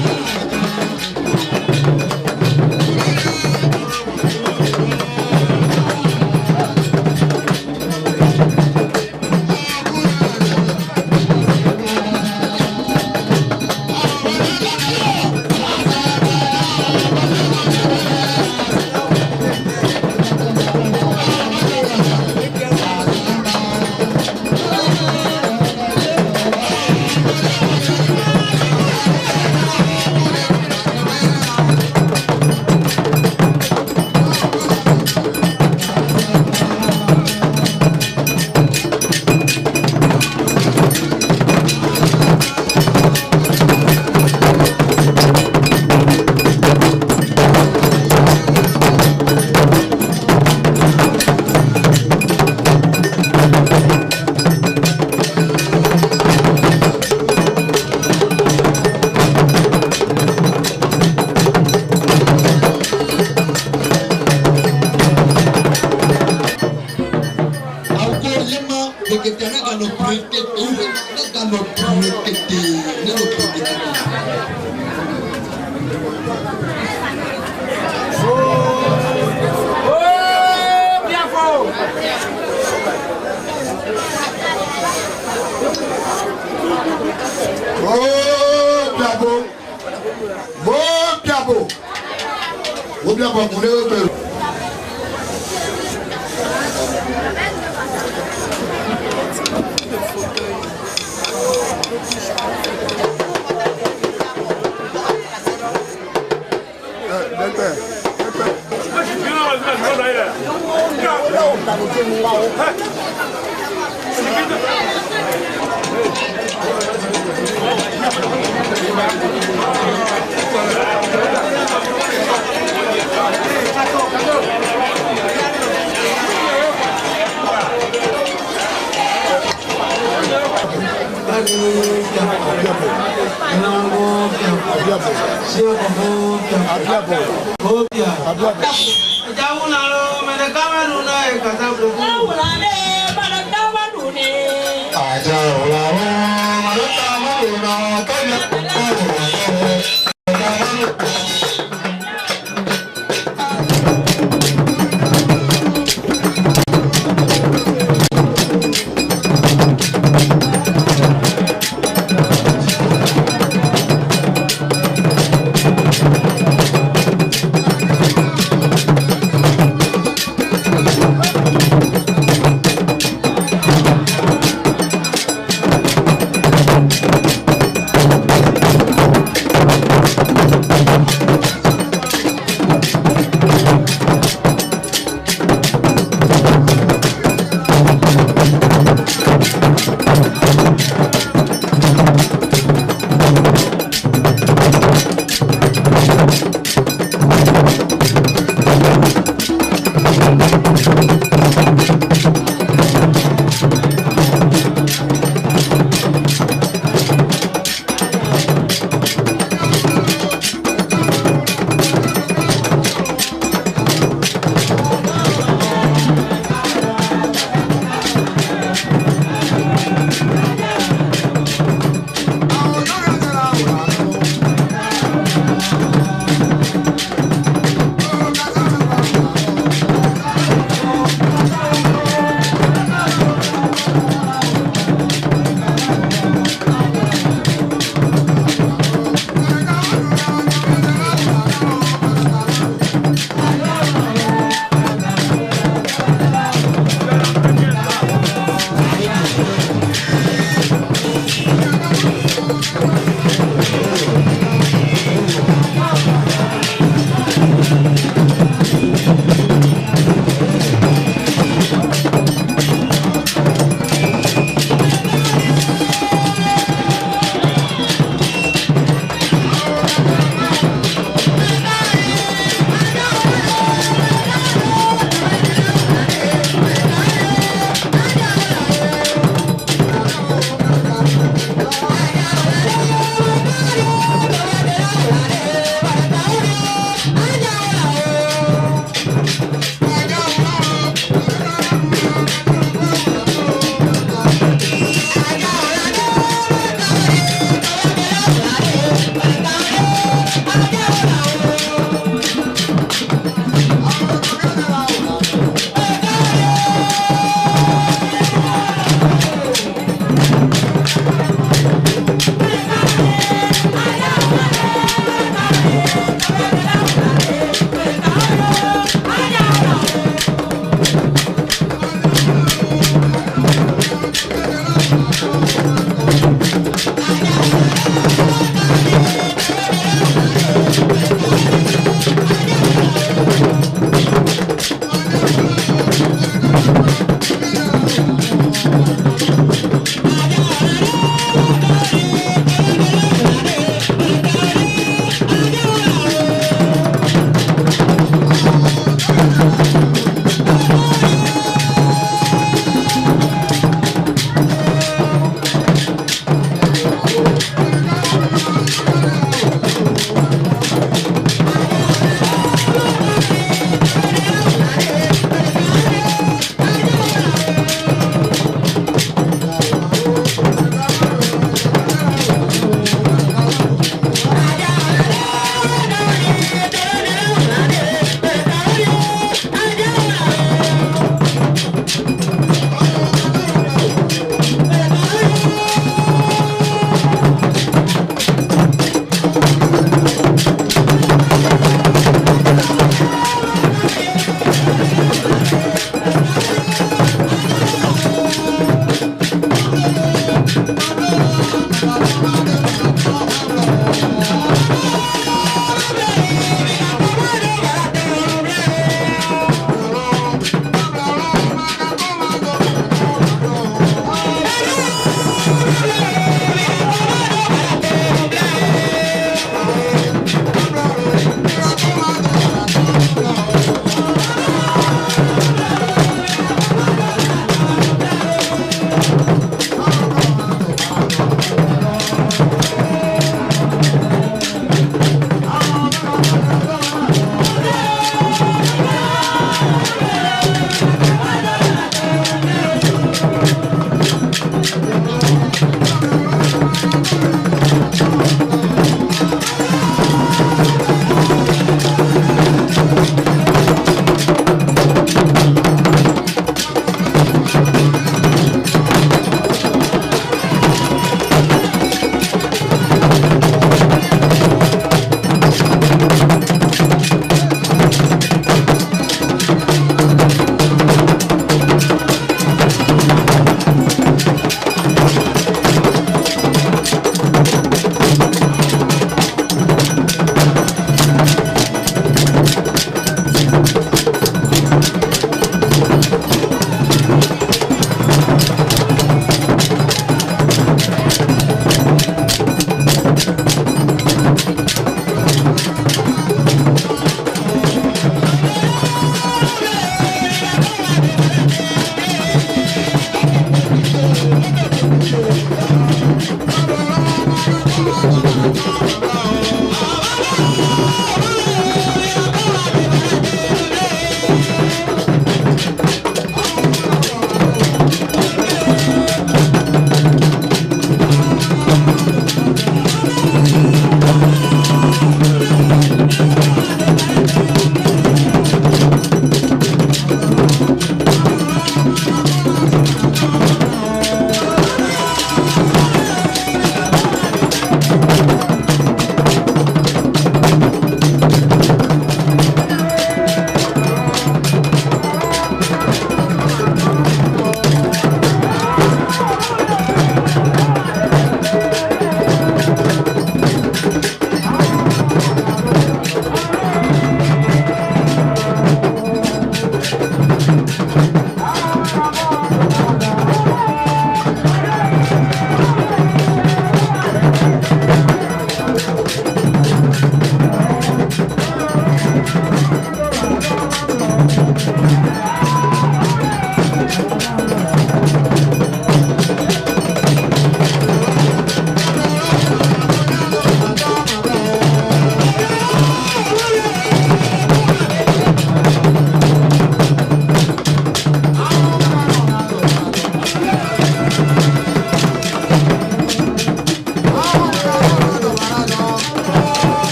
Bye.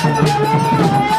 Thank you.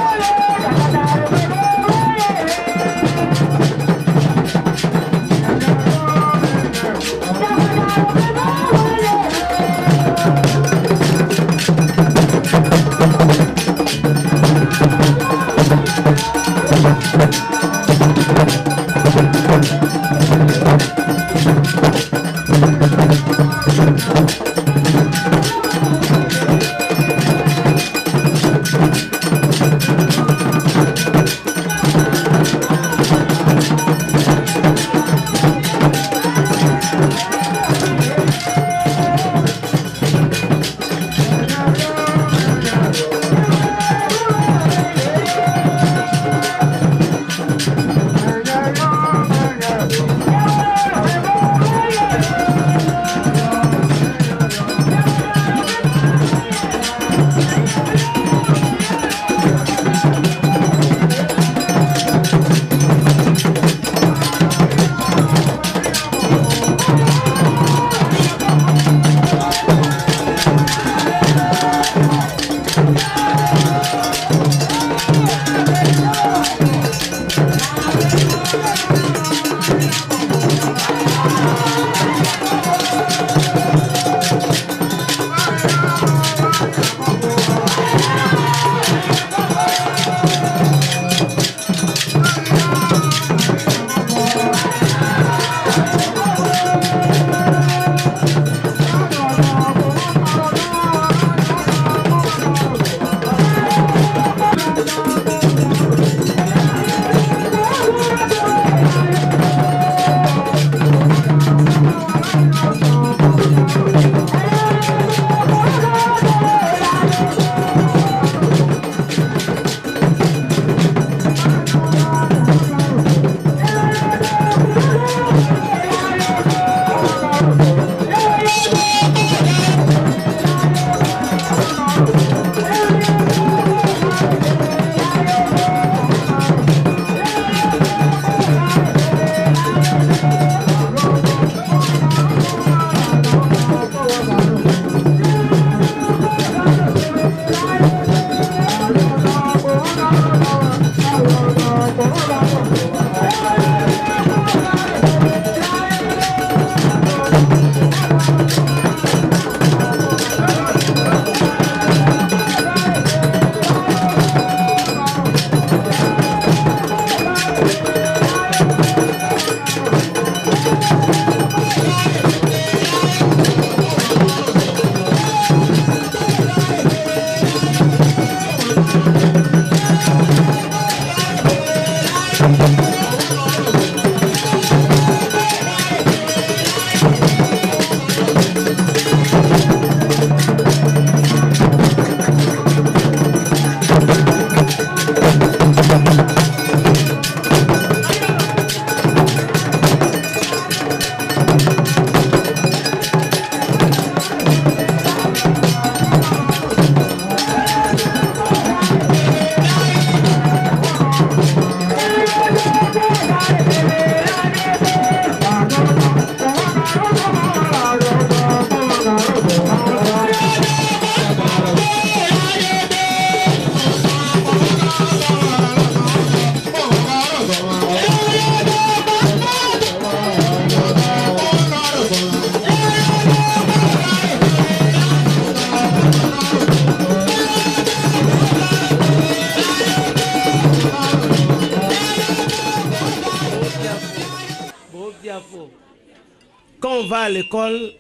Quand on va à l'école,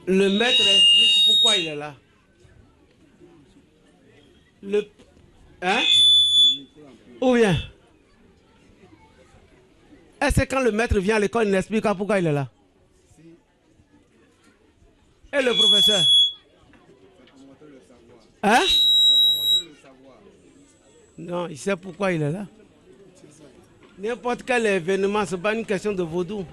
le maître explique pourquoi il est là. Hein? Ou bien? Est-ce que quand le maître vient à l'école, il n'explique pas pourquoi il est là? Et le professeur? Hein? Non, il sait pourquoi il est là. N'importe quel événement, ce n'est pas une question de vaudou.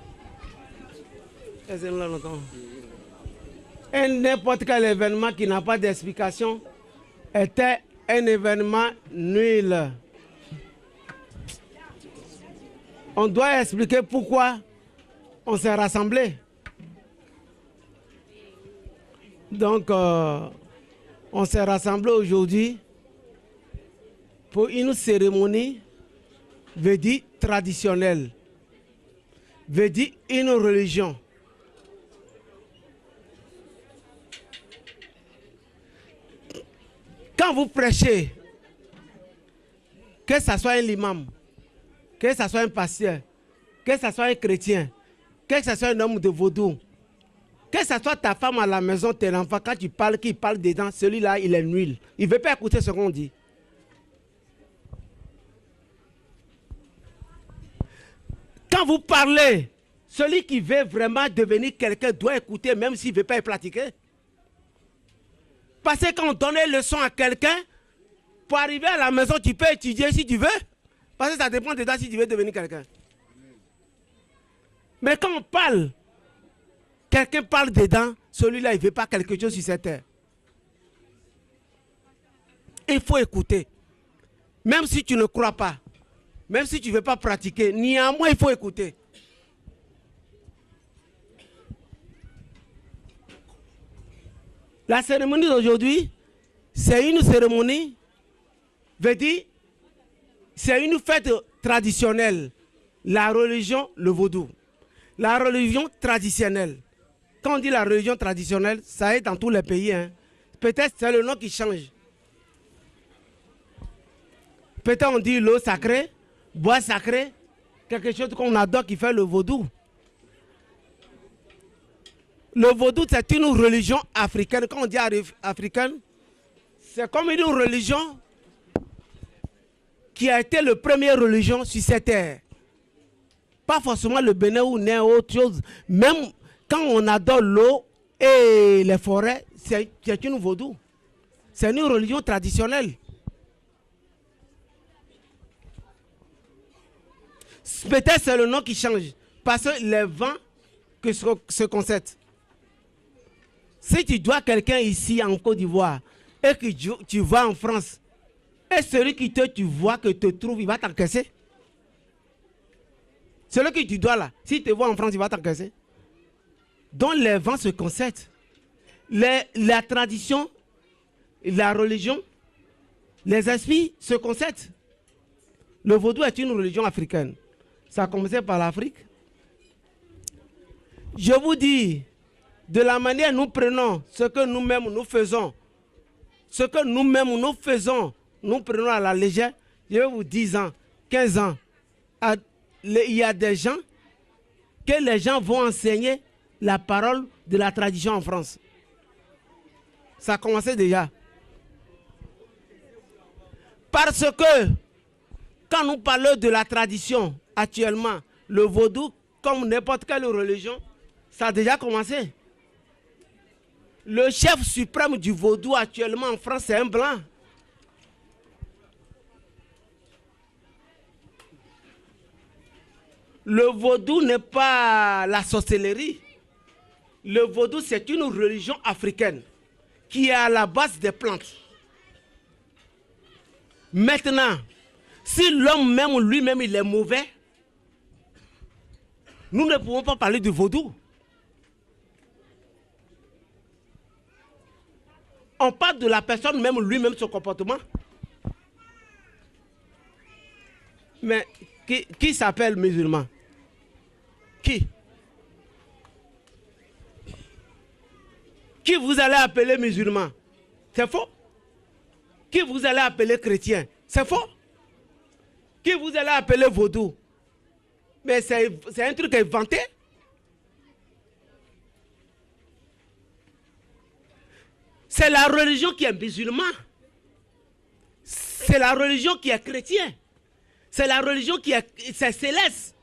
Et n'importe quel événement qui n'a pas d'explication était un événement nul. On doit expliquer pourquoi on s'est rassemblés. Donc, on s'est rassemblés aujourd'hui pour une cérémonie, veut dire traditionnelle, veut dire une religion. Quand vous prêchez, que ce soit un imam, que ce soit un pasteur, que ce soit un chrétien, que ce soit un homme de vaudou, que ce soit ta femme à la maison, tes enfants, quand tu parles, qu'il parle dedans, celui-là, il est nul. Il ne veut pas écouter ce qu'on dit. Quand vous parlez, celui qui veut vraiment devenir quelqu'un doit écouter, même s'il ne veut pas y pratiquer. Parce que quand on donne une leçon à quelqu'un, pour arriver à la maison, tu peux étudier si tu veux. Parce que ça dépend de toi si tu veux devenir quelqu'un. Mais quand on parle, quelqu'un parle dedans, celui-là, il ne veut pas quelque chose sur cette terre. Il faut écouter. Même si tu ne crois pas, même si tu ne veux pas pratiquer, néanmoins, il faut écouter. La cérémonie d'aujourd'hui, c'est une cérémonie, veut dire, c'est une fête traditionnelle. La religion, le vaudou. La religion traditionnelle. Quand on dit la religion traditionnelle, ça est dans tous les pays. Hein. Peut-être c'est le nom qui change. Peut-être on dit l'eau sacrée, bois sacré, quelque chose qu'on adore qui fait le vaudou. Le vaudou, c'est une religion africaine. Quand on dit africaine, c'est comme une religion qui a été la première religion sur cette terre. Pas forcément le Bénin ou autre chose. Même quand on adore l'eau et les forêts, c'est une vaudou. C'est une religion traditionnelle. Peut-être c'est le nom qui change. Parce que les vents que se concèdent. Si tu dois quelqu'un ici en Côte d'Ivoire et que tu vas en France, et celui qui tu vois que te trouve, il va t'encaisser. Celui que tu dois là, si tu te vois en France, il va t'encaisser. Donc les vents se concèdent. La tradition, la religion Les esprits se concèdent. Le vaudou est une religion africaine. Ça a commencé par l'Afrique. Je vous dis, de la manière nous prenons ce que nous-mêmes nous faisons, ce que nous-mêmes nous faisons, nous prenons à la légère, je vais vous 10 ans, 15 ans, il y a des gens que les gens vont enseigner la parole de la tradition en France. Ça a commencé déjà. Parce que quand nous parlons de la tradition actuellement, le vaudou, comme n'importe quelle religion, ça a déjà commencé. Le chef suprême du vaudou actuellement en France, c'est un blanc. Le vaudou n'est pas la sorcellerie. Le vaudou, c'est une religion africaine qui est à la base des plantes. Maintenant, si l'homme même lui-même il est mauvais, nous ne pouvons pas parler du vaudou. On parle de la personne même lui-même, son comportement. Mais qui s'appelle musulman? Qui vous allez appeler musulman? C'est faux. Qui vous allez appeler chrétien? C'est faux. Qui vous allez appeler vaudou? Mais c'est un truc inventé. C'est la religion qui est musulman. C'est la religion qui est chrétien. C'est la religion qui est céleste.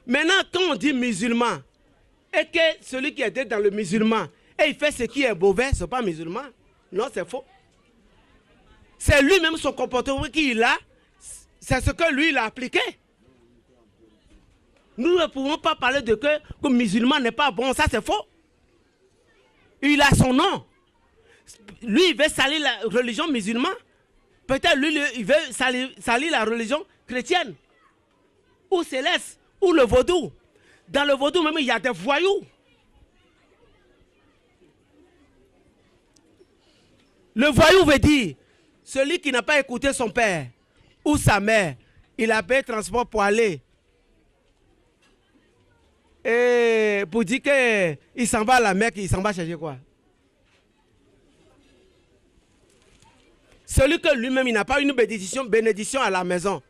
Maintenant, quand on dit musulman, et que celui qui est dans le musulman, et il fait ce qui est mauvais, ce n'est pas musulman. Non, c'est faux. C'est lui-même son comportement qu'il a, c'est ce que lui il a appliqué. Nous ne pouvons pas parler de que le musulman n'est pas bon, ça c'est faux. Il a son nom. Lui, il veut salir la religion musulmane. Peut-être lui, il veut salir la religion chrétienne. Ou céleste, ou le vaudou. Dans le vaudou même, il y a des voyous. Le voyou veut dire, celui qui n'a pas écouté son père ou sa mère, il a payé transport pour aller. Et pour dire qu'il s'en va à la Mecque, il s'en va chercher quoi? Celui que lui-même, il n'a pas une bénédiction à la maison.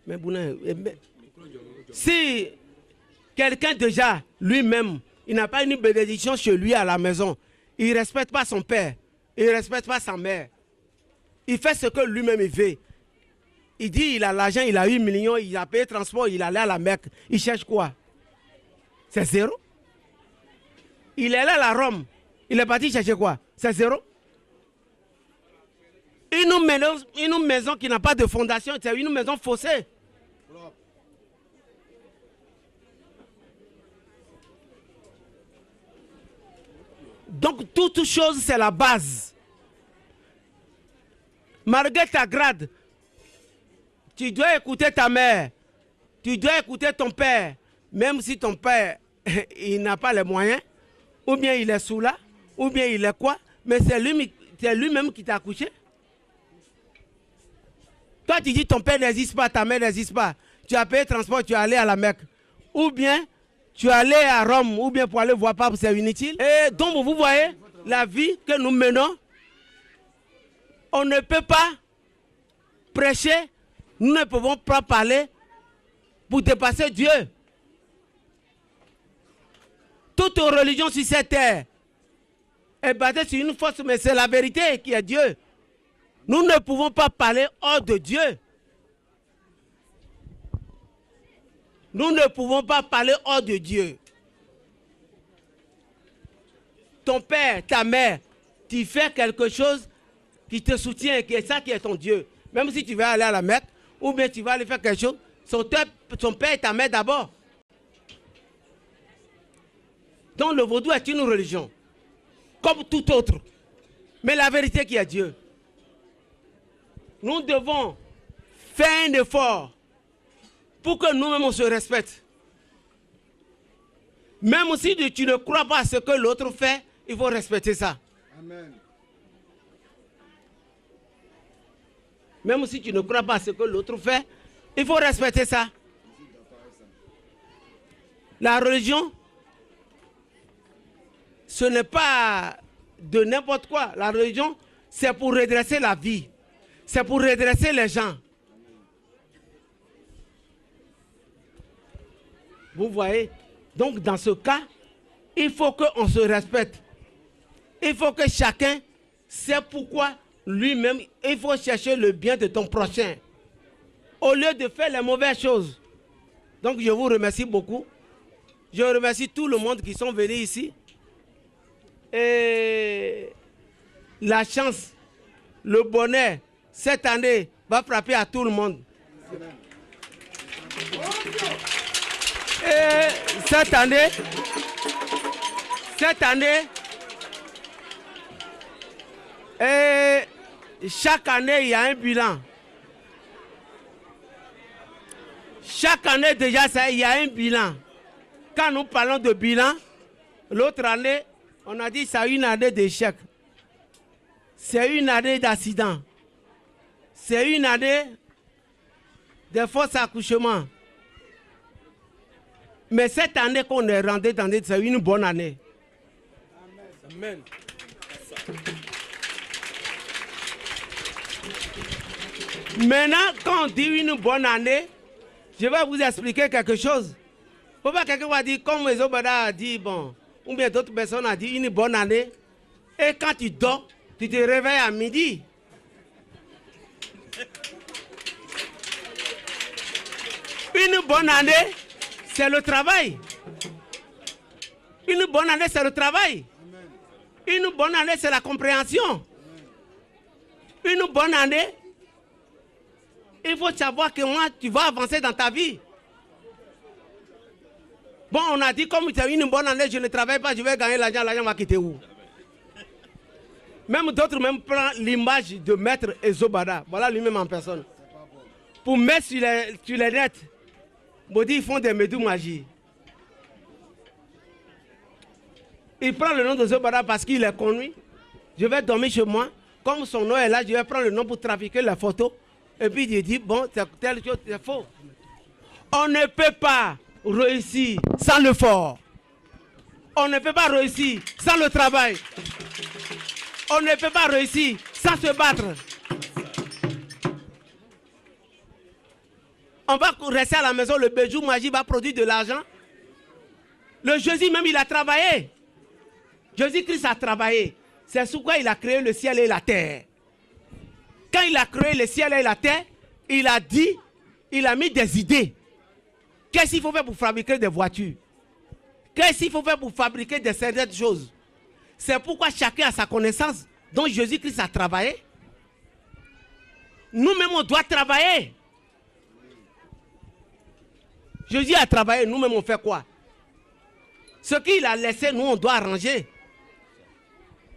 Mais si quelqu'un déjà, lui-même, il n'a pas une bénédiction chez lui à la maison, il ne respecte pas son père, il ne respecte pas sa mère. Il fait ce que lui-même il veut. Il dit il a l'argent, il a 8 millions, il a payé le transport, il allait à la Mecque. Il cherche quoi? C'est zéro. Il est là à Rome. Il est parti chercher quoi? C'est zéro. Une maison qui n'a pas de fondation, c'est une maison faussée. Donc, toute chose, c'est la base. Malgré ta grade, tu dois écouter ta mère, tu dois écouter ton père, même si ton père, il n'a pas les moyens, ou bien il est sous là, ou bien il est quoi, mais c'est lui-même qui t'a accouché. Toi, tu dis ton père n'existe pas, ta mère n'existe pas. Tu as payé le transport, tu es allé à la Mecque. Ou bien, tu es allé à Rome, ou bien pour aller voir Pape, c'est inutile. Et donc, vous voyez, la vie que nous menons, on ne peut pas prêcher, nous ne pouvons pas parler pour dépasser Dieu. Toute religion sur cette terre est basée sur une force, mais c'est la vérité qui est Dieu. Nous ne pouvons pas parler hors de Dieu. Nous ne pouvons pas parler hors de Dieu. Ton père, ta mère, tu fais quelque chose qui te soutient, qui est ça qui est ton Dieu. Même si tu vas aller à la Mecque, ou bien tu vas aller faire quelque chose, son père et ta mère d'abord. Donc le vaudou est une religion, comme tout autre. Mais la vérité qui est Dieu. Nous devons faire un effort pour que nous-mêmes on se respecte. Même si tu ne crois pas à ce que l'autre fait, il faut respecter ça. Amen. Même si tu ne crois pas à ce que l'autre fait, il faut respecter ça. La religion, ce n'est pas de n'importe quoi. La religion, c'est pour redresser la vie. C'est pour redresser les gens. Vous voyez? Donc, dans ce cas, il faut qu'on se respecte. Il faut que chacun sait pourquoi lui-même, il faut chercher le bien de ton prochain. Au lieu de faire les mauvaises choses. Donc, je vous remercie beaucoup. Je remercie tout le monde qui sont venus ici. Et la chance, le bonheur, cette année, va frapper à tout le monde. Et cette année, et chaque année, il y a un bilan. Chaque année, déjà, il y a un bilan. Quand nous parlons de bilan, l'autre année, on a dit que c'est une année d'échec. C'est une année d'accident. C'est une année de fausses accouchements. Mais cette année qu'on est rentré dans, c'est une bonne année. Amen. Maintenant, quand on dit une bonne année, je vais vous expliquer quelque chose. Il ne faut pas quelqu'un va dire, comme Ezobada a dit, bon, ou bien d'autres personnes ont dit une bonne année. Et quand tu dors, tu te réveilles à midi. Une bonne année, c'est le travail. Une bonne année, c'est le travail. Une bonne année, c'est la compréhension. Une bonne année, il faut savoir que moi, tu vas avancer dans ta vie. Bon, on a dit, comme c'est une bonne année, je ne travaille pas, je vais gagner l'argent va quitter où? Même d'autres même prennent l'image de Maître Ezobada. Voilà lui-même en personne. Pour mettre sur les nets, ils font des médous magiques. Il prend le nom de Ezobada parce qu'il est connu. Je vais dormir chez moi. Comme son nom est là, je vais prendre le nom pour trafiquer la photo. Et puis il dit, bon, telle chose, c'est faux. On ne peut pas réussir sans l'effort. On ne peut pas réussir sans le travail. On ne peut pas réussir sans se battre. On va rester à la maison, le bijou magique va produire de l'argent. Le Jésus même, il a travaillé. Jésus-Christ a travaillé. C'est pourquoi il a créé le ciel et la terre. Quand il a créé le ciel et la terre, il a dit, il a mis des idées. Qu'est-ce qu'il faut faire pour fabriquer des voitures? Qu'est-ce qu'il faut faire pour fabriquer des certaines choses? C'est pourquoi chacun a sa connaissance dont Jésus-Christ a travaillé. Nous-mêmes, on doit travailler. Jésus a travaillé, nous-mêmes, on fait quoi? Ce qu'il a laissé, nous, on doit arranger.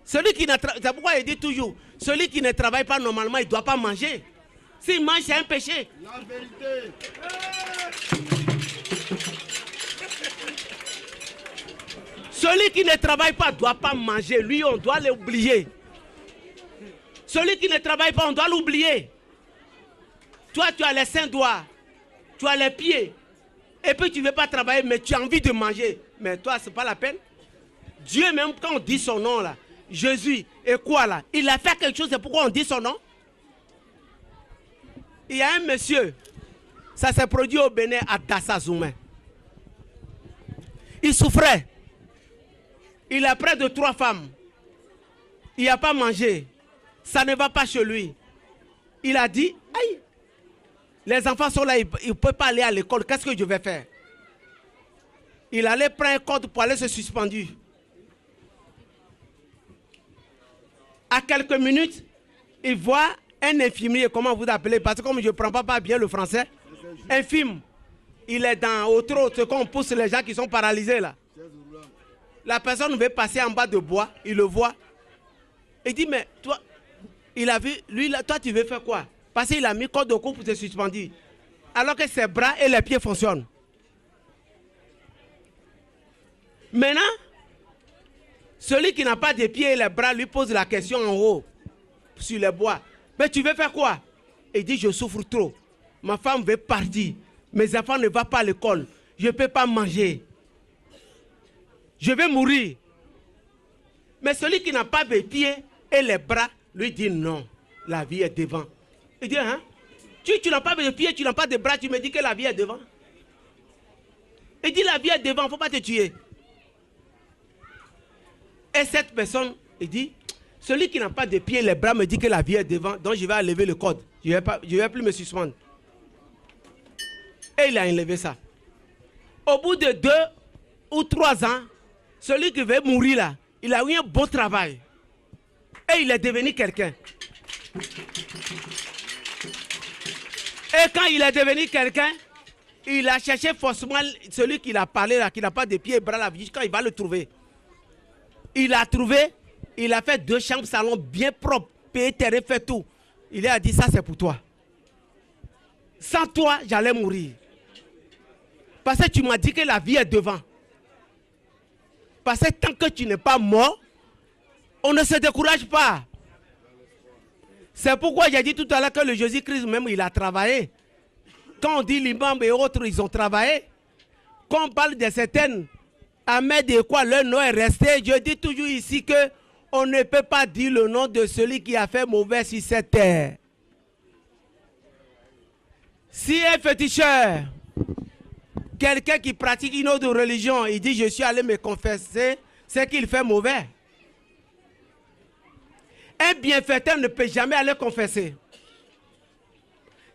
Celui qui ne travaille, c'est pourquoi il dit toujours, celui qui ne travaille pas normalement, il ne doit pas manger. S'il mange, c'est un péché. La vérité. Celui qui ne travaille pas ne doit pas manger. Lui, on doit l'oublier. Celui qui ne travaille pas, on doit l'oublier. Toi, tu as les 5 doigts. Tu as les pieds. Et puis, tu ne veux pas travailler, mais tu as envie de manger. Mais toi, ce n'est pas la peine. Dieu, même quand on dit son nom, là, Jésus, et quoi là? Il a fait quelque chose, c'est pourquoi on dit son nom. Il y a un monsieur, ça s'est produit au Bénin, à Dassa-Zoumé. Il souffrait. Il a près de 3 femmes. Il n'a pas mangé. Ça ne va pas chez lui. Il a dit, aïe, les enfants sont là, ils ne peuvent pas aller à l'école. Qu'est-ce que je vais faire? Il allait prendre un code pour aller se suspendre. À quelques minutes, il voit un infirmier, comment vous appelez? Parce que comme je ne prends pas bien le français, infirme. Il est dans au trot, ce qu'on pousse les gens qui sont paralysés là. La personne veut passer en bas de bois, il le voit. Il dit, mais toi, il a vu, lui, là, toi tu veux faire quoi? Parce qu'il a mis corde au cou pour se suspendre. Alors que ses bras et les pieds fonctionnent. Maintenant, celui qui n'a pas de pieds et les bras lui pose la question en haut, sur les bois. Mais tu veux faire quoi? Il dit, je souffre trop. Ma femme veut partir. Mes enfants ne vont pas à l'école. Je ne peux pas manger. Je vais mourir. Mais celui qui n'a pas les pieds et les bras, lui dit non, la vie est devant. Il dit, hein? Tu n'as pas de pieds, tu n'as pas de bras, tu me dis que la vie est devant. Il dit, la vie est devant, il ne faut pas te tuer. Et cette personne, il dit, celui qui n'a pas de pieds et les bras me dit que la vie est devant, donc je vais enlever le code. Je ne vais plus me suspendre. Et il a enlevé ça. Au bout de 2 ou 3 ans, celui qui veut mourir là, il a eu un bon travail. Et il est devenu quelqu'un. Et quand il est devenu quelqu'un, il a cherché forcément celui qui a parlé là, qui n'a pas de pieds et bras là, quand il va le trouver. Il a trouvé, il a fait 2 chambres, salon bien propres, payé terrain, fait tout. Il a dit, ça c'est pour toi. Sans toi, j'allais mourir. Parce que tu m'as dit que la vie est devant. Parce que tant que tu n'es pas mort, on ne se décourage pas. C'est pourquoi j'ai dit tout à l'heure que le Jésus-Christ même, il a travaillé. Quand on dit l'imam et autres, ils ont travaillé. Quand on parle de certaines Ahmed et quoi, leur nom est resté. Je dis toujours ici que on ne peut pas dire le nom de celui qui a fait mauvais sur cette terre. Si un féticheur, quelqu'un qui pratique une autre religion, il dit je suis allé me confesser, c'est qu'il fait mauvais. Un bienfaiteur ne peut jamais aller confesser.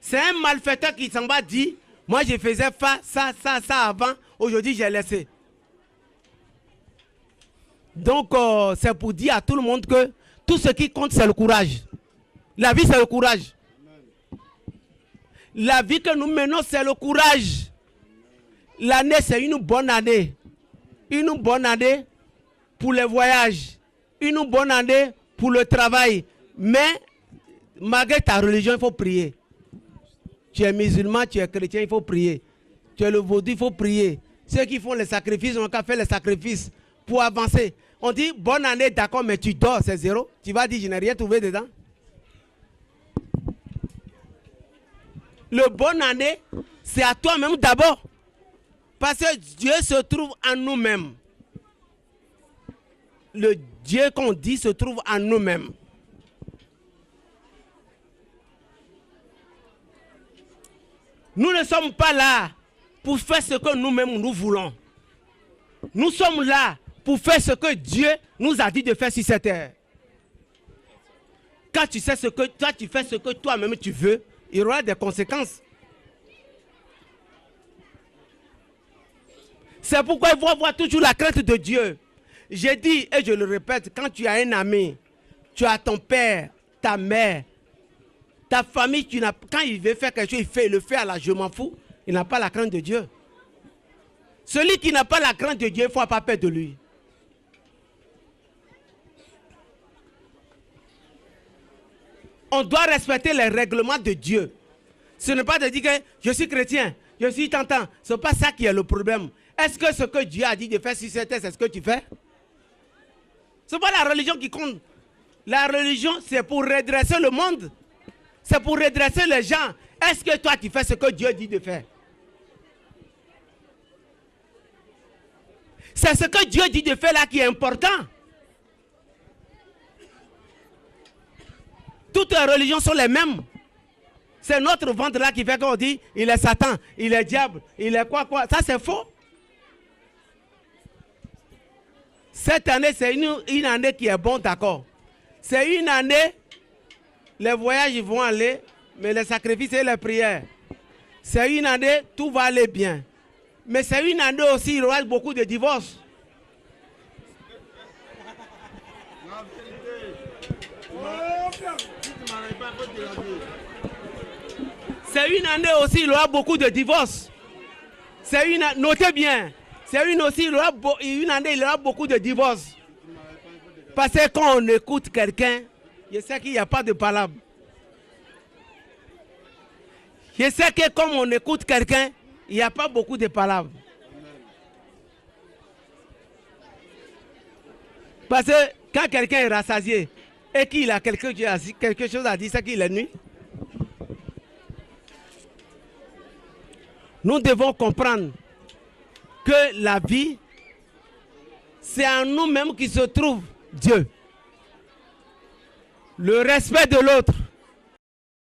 C'est un malfaiteur qui s'en va dire, moi je faisais ça avant, aujourd'hui j'ai laissé. Donc c'est pour dire à tout le monde que tout ce qui compte c'est le courage. La vie c'est le courage. La vie que nous menons c'est le courage. L'année c'est une bonne année. Une bonne année pour les voyages. Une bonne année pour le travail. Mais malgré ta religion il faut prier. Tu es musulman, tu es chrétien, il faut prier. Tu es le vaudou, il faut prier. Ceux qui font les sacrifices, on a fait les sacrifices pour avancer. On dit bonne année, d'accord, mais tu dors, c'est 0. Tu vas dire, je n'ai rien trouvé dedans. Le bonne année, c'est à toi-même d'abord. Parce que Dieu se trouve en nous-mêmes. Le Dieu qu'on dit se trouve en nous-mêmes. Nous ne sommes pas là pour faire ce que nous-mêmes nous voulons. Nous sommes là pour faire ce que Dieu nous a dit de faire sur cette terre. Quand tu sais ce que toi tu fais ce que toi-même tu veux, il y aura des conséquences. C'est pourquoi il faut avoir toujours la crainte de Dieu. J'ai dit et je le répète, quand tu as un ami, tu as ton père, ta mère, ta famille, quand il veut faire quelque chose, il le fait à la je m'en fous. Il n'a pas la crainte de Dieu. Celui qui n'a pas la crainte de Dieu, il ne faut pas peur de lui. On doit respecter les règlements de Dieu. Ce n'est pas de dire que je suis chrétien, je suis tentant. Ce n'est pas ça qui est le problème. Est-ce que ce que Dieu a dit de faire sur cette terre, c'est ce que tu fais? Ce n'est pas la religion qui compte. La religion, c'est pour redresser le monde. C'est pour redresser les gens. Est-ce que toi, tu fais ce que Dieu dit de faire? C'est ce que Dieu dit de faire là qui est important. Toutes les religions sont les mêmes. C'est notre ventre là qui fait qu'on dit il est Satan, il est diable, il est quoi. Ça c'est faux. Cette année c'est une année qui est bonne, d'accord. C'est une année, les voyages vont aller, mais les sacrifices et les prières. C'est une année, tout va aller bien. Mais c'est une année aussi, il y aura beaucoup de divorces. C'est une année aussi, il y aura beaucoup de divorces. Notez bien, c'est une année, il y aura beaucoup de divorces. Parce que quand on écoute quelqu'un, je sais qu'il n'y a pas de palabre. Je sais que comme on écoute quelqu'un, il n'y a pas beaucoup de palabres. Parce que quand quelqu'un est rassasié et qu'il a quelque chose à dire, c'est qu'il est nuit. nous devons comprendre que la vie, c'est en nous-mêmes qui se trouve Dieu. Le respect de l'autre,